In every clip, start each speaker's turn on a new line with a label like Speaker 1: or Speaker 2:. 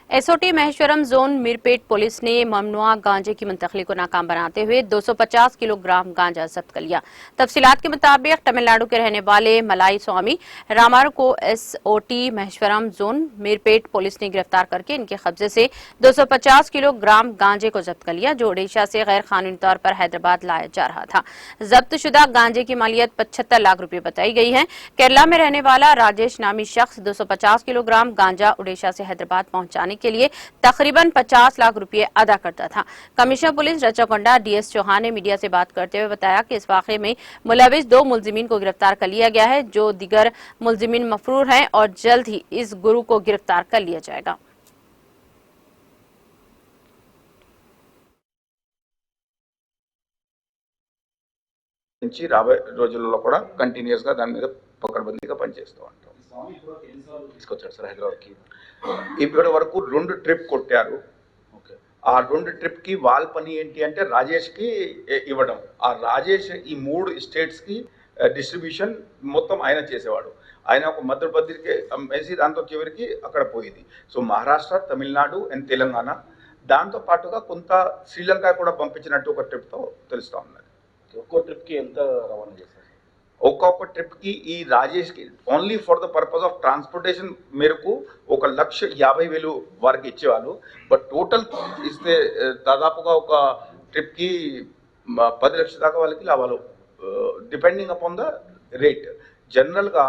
Speaker 1: SOT Maheshwaram zone Meerpet police ने ममनुआ गांजे की मुंतकली को नाकाम बनाते हुए 250 किलोग्राम गांजा जब्त कर लिया। तफसीलात के मुताबिक तमिलनाडु के रहने वाले मलाई स्वामी रामार को SOT Maheshwaram zone Meerpet police ने गिरफ्तार करके इनके कब्जे से 250 किलोग्राम गांजे को जब्त कर लिया, जो ओडिशा से गैर कानूनी तौर पर हैदराबाद लाया जा रहा था। जब्तशुदा गांजे की मालियत 75 लाख रुपए बताई गई है। केरला में रहने वाला राजेश नामी शख्स 250 किलोग्राम गांजा ओडिशा से हैदराबाद पहुंचाने के लिए तकरीबन 50 लाख रुपए अदा करता था। कमिश्नर पुलिस रचाकोंडा डीएस चौहान ने मीडिया से बात करते हुए बताया कि इस वाकये में मुलविस 2 मुलजिमीन को गिरफ्तार कर लिया गया है, जो दीगर मुलजिमीन मफरूर हैं और जल्द ही इस गुरु को गिरफ्तार कर लिया जाएगा।
Speaker 2: నుంచి రాబోయే రోజుల్లో కూడా కంటిన్యూస్ గా దాని మీద పకడ్బందీగా పనిచేస్తూ ఉంటాం. తీసుకొచ్చారు సార్ హైదరాబాద్కి. ఇప్పటి వరకు 2 ట్రిప్ కొట్టారు. ఆ 2 ట్రిప్ కి వాళ్ళ పని ఏంటి అంటే రాజేష్ కి ఇవ్వడం. ఆ రాజేష్ ఈ 3 స్టేట్స్ కి డిస్ట్రిబ్యూషన్ మొత్తం ఆయన చేసేవాడు. ఆయన ఒక మధ్యప్రదేశ్కి అమ్మేసి దాంతో చివరికి అక్కడ పోయింది. సో మహారాష్ట్ర, తమిళనాడు అండ్ తెలంగాణ, దాంతో పాటుగా కొంత శ్రీలంక కూడా పంపించినట్టు ఒక ట్రిప్తో తెలుస్తూ ఉన్నది.
Speaker 3: ఒక్కో ట్రిప్కి ఎంత రవాణా చేస్తారు?
Speaker 2: ఒక్కొక్క ట్రిప్కి ఈ రాజేష్కి only for the purpose of transportation మేరకు 1,50,000 వారికి ఇచ్చేవాళ్ళు. బట్ టోటల్ ఇస్తే దాదాపుగా ఒక ట్రిప్కి 10 లక్షల దాకా వాళ్ళకి లాభాలు, డిపెండింగ్ అపాన్ ద రేట్. జనరల్గా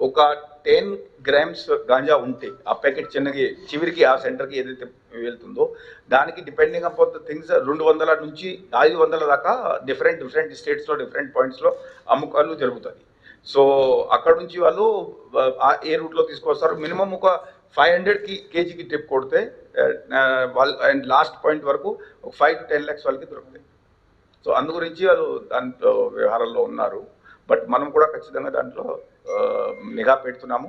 Speaker 2: ఒక 10 గ్రామ్స్ గాంజా ఉంటే ఆ ప్యాకెట్ చిన్నకి చివరికి ఆ సెంటర్కి ఏదైతే వెళ్తుందో దానికి డిపెండింగ్ అపాన్ ద థింగ్స్ 200 నుంచి 500 దాకా డిఫరెంట్ స్టేట్స్లో డిఫరెంట్ పాయింట్స్లో అమ్మకాలు జరుగుతుంది. సో అక్కడ నుంచి వాళ్ళు ఏ రూట్లో తీసుకొస్తారు. మినిమం ఒక 500 కేజీకి ట్రిప్ కొడితే వాళ్ళు అండ్ లాస్ట్ పాయింట్ వరకు 5 to 10 lakhs వాళ్ళకి దొరుకుతాయి. సో అందు గురించి వాళ్ళు దాంట్లో వ్యవహారాల్లో ఉన్నారు. బట్ మనం కూడా ఖచ్చితంగా దాంట్లో నిఘా పెడుతున్నాము.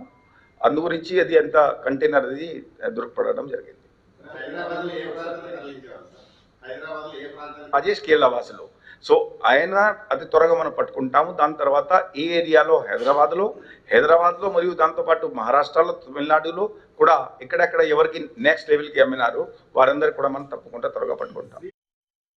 Speaker 2: అందు గురించి అది ఎంత కంటైనర్ అది దొరకపడడం జరిగింది. రాజేష్ కేరళ వాసులు. సో ఆయన అతి త్వరగా మనం పట్టుకుంటాము. దాని తర్వాత ఈ ఏరియాలో హైదరాబాద్లో మరియు దాంతోపాటు మహారాష్ట్రలో, తమిళనాడులో కూడా ఎక్కడెక్కడ ఎవరికి నెక్స్ట్ లెవెల్కి అమ్మినారు వారందరూ కూడా మనం తప్పకుండా త్వరగా పట్టుకుంటాం.